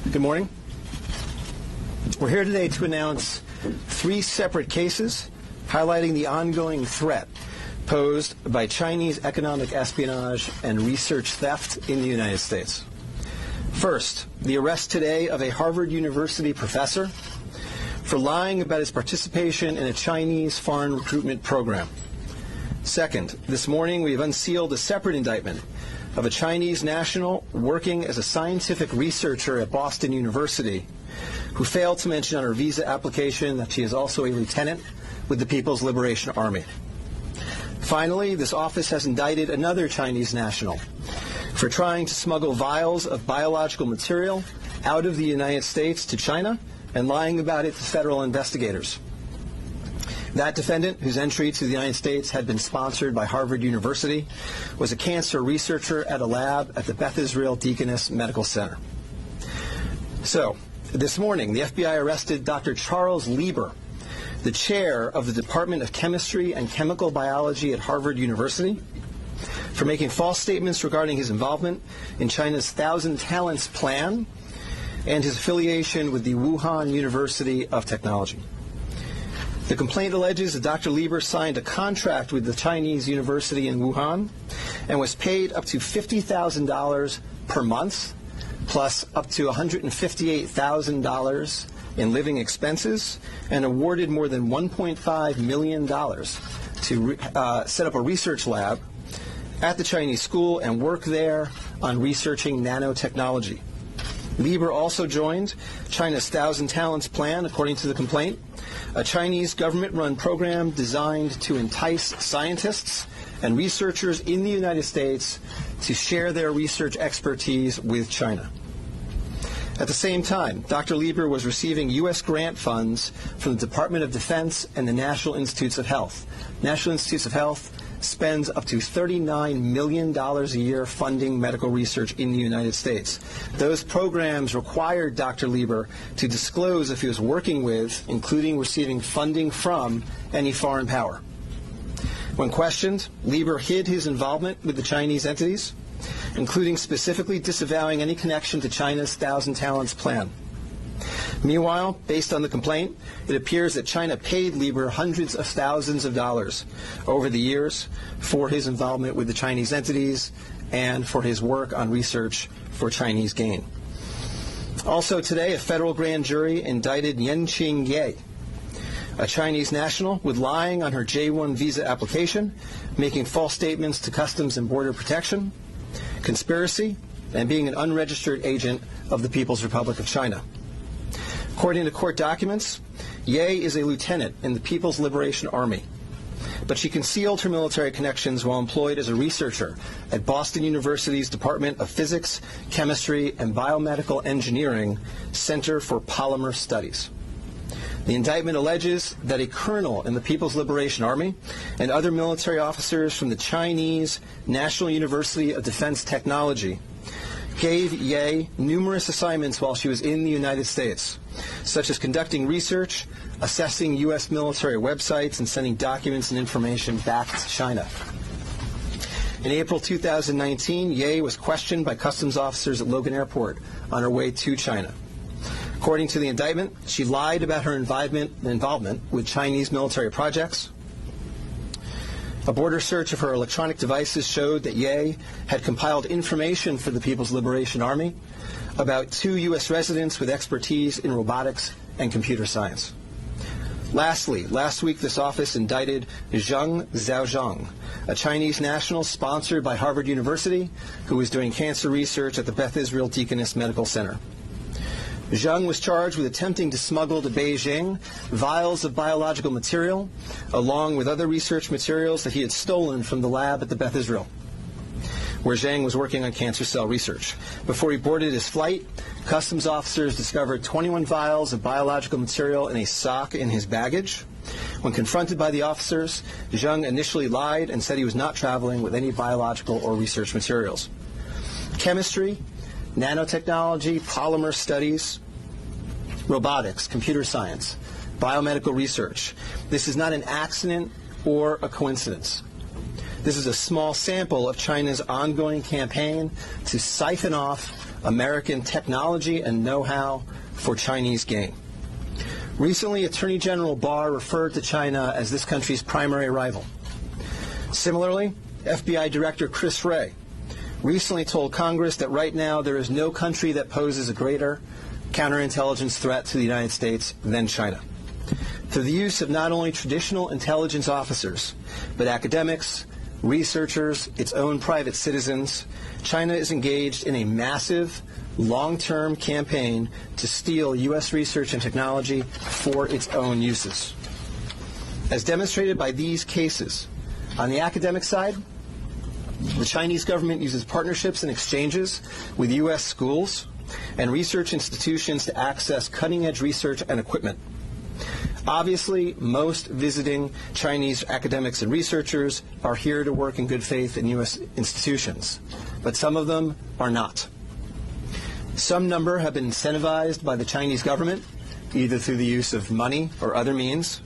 Good morning. We're here today to announce 3 separate cases highlighting the ongoing threat posed by Chinese economic espionage and research theft in the United States. First, the arrest today of a Harvard University professor for lying about his participation in a Chinese foreign recruitment program. Second, this morning we have unsealed a separate indictment of a Chinese national working as a scientific researcher at Boston University who failed to mention on her visa application that she is also a lieutenant with the People's Liberation Army. Finally, this office has indicted another Chinese national for trying to smuggle vials of biological material out of the United States to China and lying about it to federal investigators. That defendant, whose entry to the United States had been sponsored by Harvard University, was a cancer researcher at a lab at the Beth Israel Deaconess Medical Center. So, this morning, the FBI arrested Dr. Charles Lieber, the chair of the Department of Chemistry and Chemical Biology at Harvard University, for making false statements regarding his involvement in China's Thousand Talents Plan and his affiliation with the Wuhan University of Technology. The complaint alleges that Dr. Lieber signed a contract with the Chinese university in Wuhan and was paid up to $50,000 per month, plus up to $158,000 in living expenses, and awarded more than $1.5 million to set up a research lab at the Chinese school and work there on researching nanotechnology. Lieber also joined China's Thousand Talents Plan, according to the complaint, a Chinese government-run program designed to entice scientists and researchers in the United States to share their research expertise with China. At the same time, Dr. Lieber was receiving U.S. grant funds from the Department of Defense and the National Institutes of Health. National Institutes of Health spends up to $39 million a year funding medical research in the United States. Those programs required Dr. Lieber to disclose if he was working with, including receiving funding from, any foreign power. When questioned, Lieber hid his involvement with the Chinese entities, including specifically disavowing any connection to China's Thousand Talents Plan. Meanwhile, based on the complaint, it appears that China paid Lieber hundreds of thousands of dollars over the years for his involvement with the Chinese entities and for his work on research for Chinese gain. Also today, a federal grand jury indicted Yanqing Ye, a Chinese national, with lying on her J-1 visa application, making false statements to Customs and Border Protection, conspiracy, and being an unregistered agent of the People's Republic of China. According to court documents, Ye is a lieutenant in the People's Liberation Army, but she concealed her military connections while employed as a researcher at Boston University's Department of Physics, Chemistry, and Biomedical Engineering Center for Polymer Studies. The indictment alleges that a colonel in the People's Liberation Army and other military officers from the Chinese National University of Defense Technology gave Ye numerous assignments while she was in the United States, such as conducting research, assessing U.S. military websites, and sending documents and information back to China. In April 2019, Ye was questioned by customs officers at Logan Airport on her way to China. According to the indictment, she lied about her involvement with Chinese military projects. A border search of her electronic devices showed that Ye had compiled information for the People's Liberation Army about 2 U.S. residents with expertise in robotics and computer science. Lastly, last week this office indicted Zheng Xiaozhong, a Chinese national sponsored by Harvard University who was doing cancer research at the Beth Israel Deaconess Medical Center. Zheng was charged with attempting to smuggle to Beijing vials of biological material, along with other research materials that he had stolen from the lab at the Beth Israel, where Zheng was working on cancer cell research. Before he boarded his flight, customs officers discovered 21 vials of biological material in a sock in his baggage. When confronted by the officers, Zheng initially lied and said he was not traveling with any biological or research materials. Chemistry, nanotechnology, polymer studies, robotics, computer science, biomedical research. This is not an accident or a coincidence. This is a small sample of China's ongoing campaign to siphon off American technology and know-how for Chinese gain. Recently, Attorney General Barr referred to China as this country's primary rival. Similarly, FBI Director Chris Wray recently told Congress that right now there is no country that poses a greater counterintelligence threat to the United States than China. Through the use of not only traditional intelligence officers, but academics, researchers, its own private citizens, China is engaged in a massive, long-term campaign to steal U.S. research and technology for its own uses. As demonstrated by these cases, on the academic side, the Chinese government uses partnerships and exchanges with U.S. schools and research institutions to access cutting-edge research and equipment. Obviously, most visiting Chinese academics and researchers are here to work in good faith in U.S. institutions, but some of them are not. Some number have been incentivized by the Chinese government, either through the use of money or other means,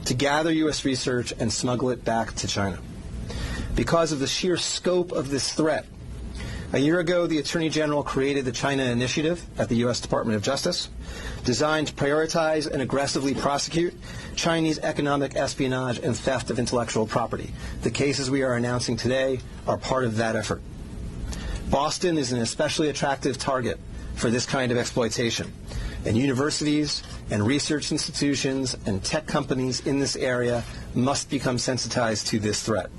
to gather U.S. research and smuggle it back to China. Because of the sheer scope of this threat, a year ago, the Attorney General created the China Initiative at the U.S. Department of Justice, designed to prioritize and aggressively prosecute Chinese economic espionage and theft of intellectual property. The cases we are announcing today are part of that effort. Boston is an especially attractive target for this kind of exploitation, and universities and research institutions and tech companies in this area must become sensitized to this threat.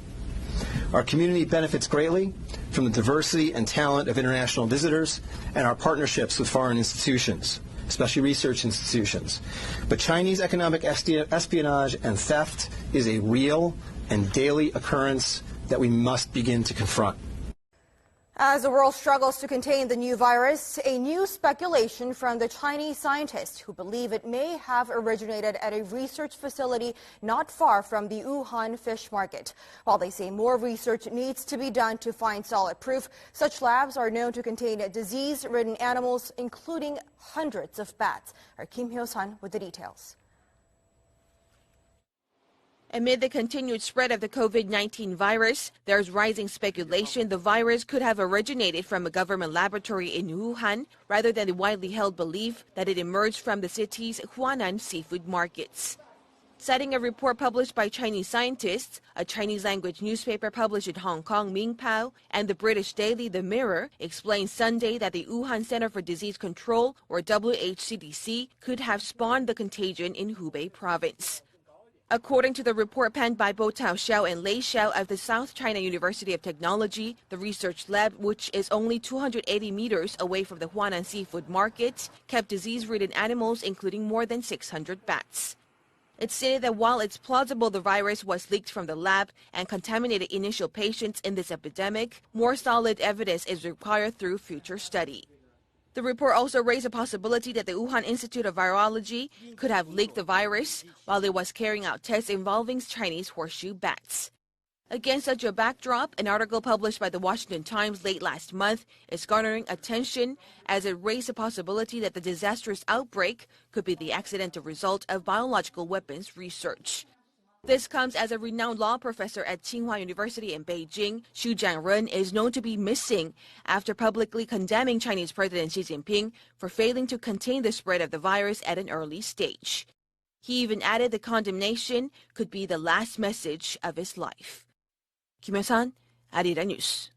Our community benefits greatly from the diversity and talent of international visitors and our partnerships with foreign institutions, especially research institutions. But Chinese economic espionage and theft is a real and daily occurrence that we must begin to confront. As the world struggles to contain the new virus, a new speculation from the Chinese scientists who believe it may have originated at a research facility not far from the Wuhan fish market. While they say more research needs to be done to find solid proof, such labs are known to contain disease-ridden animals, including hundreds of bats. Our Kim Hyo-sun with the details. Amid the continued spread of the COVID-19 virus, there's rising speculation the virus could have originated from a government laboratory in Wuhan rather than the widely held belief that it emerged from the city's Huanan seafood markets. Citing a report published by Chinese scientists, a Chinese-language newspaper published in Hong Kong, Mingpao, and the British daily The Mirror explained Sunday that the Wuhan Center for Disease Control, or WHCDC, could have spawned the contagion in Hubei province. According to the report penned by Bo Tao Xiao and Lei Xiao of the South China University of Technology, the research lab, which is only 280 meters away from the Huanan seafood market, kept disease-ridden animals, including more than 600 bats. It stated that while it's plausible the virus was leaked from the lab and contaminated initial patients in this epidemic, more solid evidence is required through future study. The report also raised a possibility that the Wuhan Institute of Virology could have leaked the virus while it was carrying out tests involving Chinese horseshoe bats. Against such a backdrop, an article published by the Washington Times late last month is garnering attention as it raised a possibility that the disastrous outbreak could be the accidental result of biological weapons research. This comes as a renowned law professor at Tsinghua University in Beijing, Xu Jianren, is known to be missing after publicly condemning Chinese President Xi Jinping for failing to contain the spread of the virus at an early stage. He even added the condemnation could be the last message of his life. Kim Hyo-sun, Arirang News.